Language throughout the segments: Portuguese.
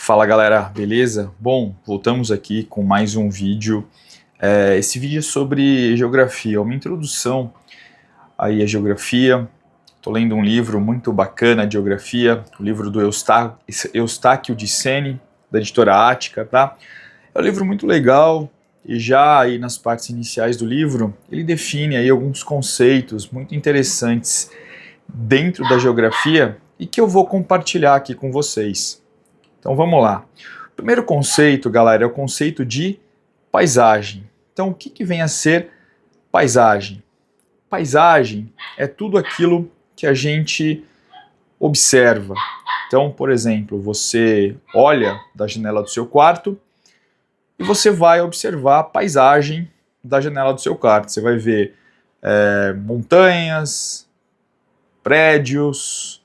Fala galera, beleza? Bom, voltamos aqui com mais um vídeo. Esse vídeo é sobre geografia, uma introdução aí à geografia. Estou lendo um livro muito bacana de geografia, o livro do Eustáquio de Sene, da editora Ática, tá? É um livro muito legal e já aí nas partes iniciais do livro ele define aí alguns conceitos muito interessantes dentro da geografia e que eu vou compartilhar aqui com vocês. Então vamos lá. O primeiro conceito, galera, é o conceito de paisagem. Então o que vem a ser paisagem? Paisagem é tudo aquilo que a gente observa. Então, por exemplo, você olha da janela do seu quarto e você vai observar a paisagem da janela do seu quarto. Você vai ver montanhas, prédios,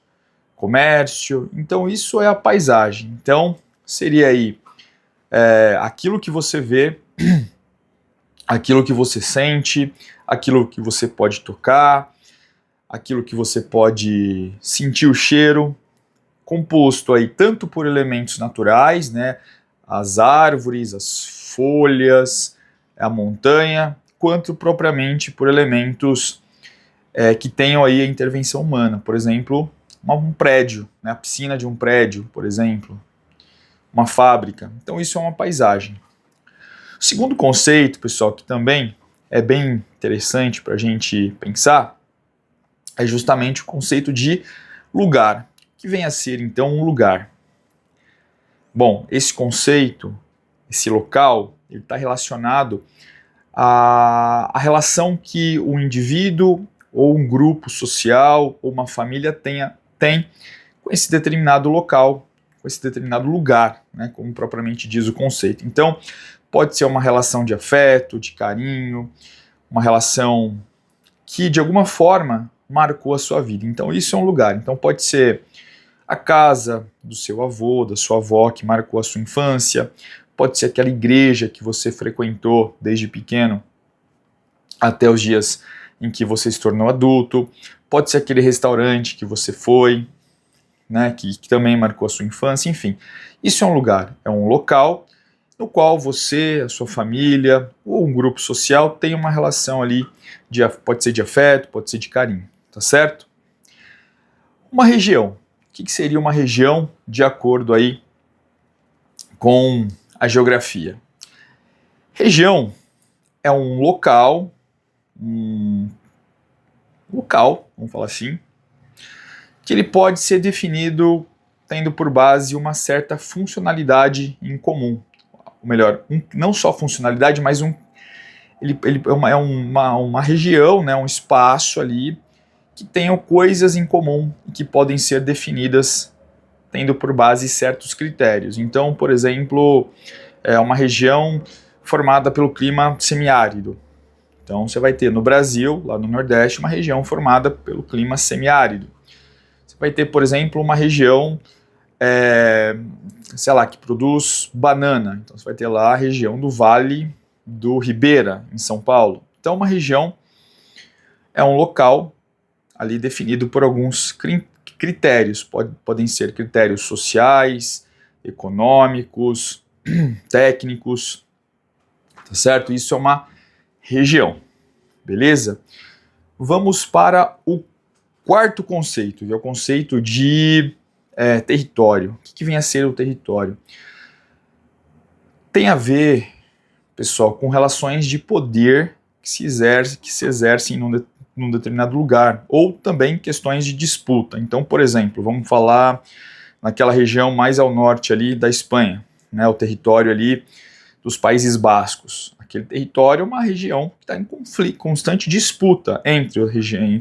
comércio. Então isso é a paisagem. Então seria aí aquilo que você vê, aquilo que você sente, aquilo que você pode tocar, aquilo que você pode sentir o cheiro, composto aí tanto por elementos naturais, né, as árvores, as folhas, a montanha, quanto propriamente por elementos que tenham aí a intervenção humana. Por exemplo, um prédio, né, a piscina de um prédio, por exemplo, uma fábrica. Então isso é uma paisagem. O segundo conceito, pessoal, que também é bem interessante para a gente pensar, é justamente o conceito de lugar, que vem a ser então um lugar. Bom, esse conceito, esse local, ele está relacionado à relação que o indivíduo ou um grupo social ou uma família tem com esse determinado local, com esse determinado lugar, né, como propriamente diz o conceito. Então, pode ser uma relação de afeto, de carinho, uma relação que de alguma forma marcou a sua vida. Então, isso é um lugar. Então, pode ser a casa do seu avô, da sua avó, que marcou a sua infância, pode ser aquela igreja que você frequentou desde pequeno até os dias em que você se tornou adulto, pode ser aquele restaurante que você foi, né, que também marcou a sua infância, enfim. Isso é um lugar, é um local no qual você, a sua família ou um grupo social tem uma relação ali, pode ser de afeto, pode ser de carinho, tá certo? Uma região. O que seria uma região de acordo aí com a geografia? Região é um local, vamos falar assim, que ele pode ser definido tendo por base uma certa funcionalidade em comum. Ou melhor, não só funcionalidade, mas ele é uma região, né, um espaço ali que tenham coisas em comum e que podem ser definidas tendo por base certos critérios. Então, por exemplo, é uma região formada pelo clima semiárido. Então você vai ter no Brasil, lá no Nordeste, uma região formada pelo clima semiárido. Você vai ter, por exemplo, uma região, sei lá, que produz banana. Então você vai ter lá a região do Vale do Ribeira, em São Paulo. Então uma região é um local ali definido por alguns critérios. Podem ser critérios sociais, econômicos, técnicos, tá certo? Isso é uma região, beleza? Vamos para o quarto conceito, que é o conceito de território. O que vem a ser o território? Tem a ver, pessoal, com relações de poder que se exercem num determinado lugar, ou também questões de disputa. Então, por exemplo, vamos falar naquela região mais ao norte ali da Espanha, né, o território ali dos Países Bascos. Aquele território é uma região que está em conflito, constante disputa entre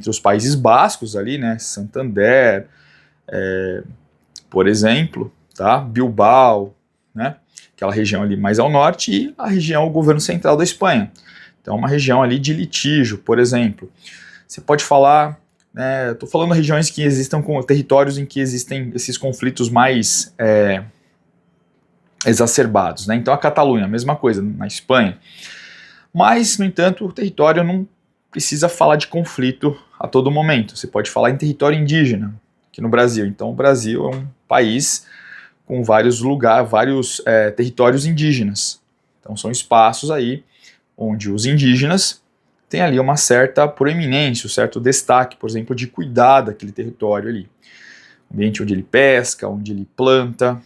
os Países Bascos ali, né, Santander, por exemplo, tá, Bilbao, né, aquela região ali mais ao norte, e a região, o governo central da Espanha. Então, uma região ali de litígio, por exemplo. Você pode falar, estou falando regiões que existam com territórios em que existem esses conflitos mais exacerbados, né? Então a Catalunha, a mesma coisa, na Espanha. Mas, no entanto, o território não precisa falar de conflito a todo momento. Você pode falar em território indígena, aqui no Brasil. Então o Brasil é um país com vários territórios indígenas. Então são espaços aí onde os indígenas têm ali uma certa proeminência, um certo destaque, por exemplo, de cuidar daquele território ali. Ambiente onde ele pesca, onde ele planta.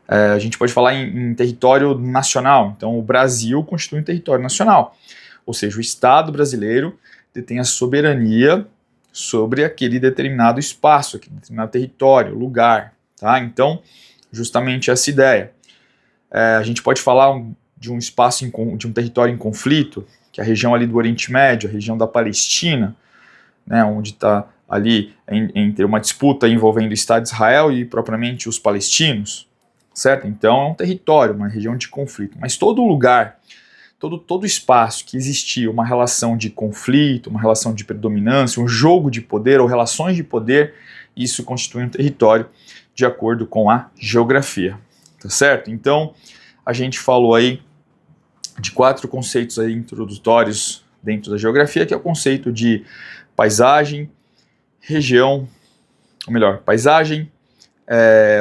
A gente pode falar em território nacional, então o Brasil constitui um território nacional, ou seja, o Estado brasileiro detém a soberania sobre aquele determinado espaço, aquele determinado território, lugar, tá? Então, justamente essa ideia. A gente pode falar de um espaço, de um território em conflito, que é a região ali do Oriente Médio, a região da Palestina, né, onde está ali entre uma disputa envolvendo o Estado de Israel e propriamente os palestinos, certo? Então é um território, uma região de conflito, mas todo lugar, todo espaço que existia uma relação de conflito, uma relação de predominância, um jogo de poder ou relações de poder, isso constitui um território de acordo com a geografia, tá certo? Então a gente falou aí de 4 conceitos aí introdutórios dentro da geografia, que é o conceito de paisagem, região, ou melhor, paisagem,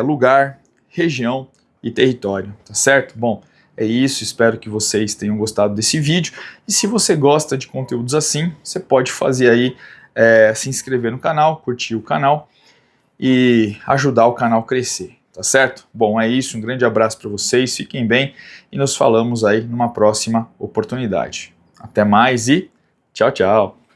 lugar, região e território, tá certo? Bom, é isso, espero que vocês tenham gostado desse vídeo, e se você gosta de conteúdos assim, você pode fazer aí, se inscrever no canal, curtir o canal e ajudar o canal a crescer, tá certo? Bom, é isso, um grande abraço para vocês, fiquem bem e nos falamos aí numa próxima oportunidade. Até mais e tchau, tchau!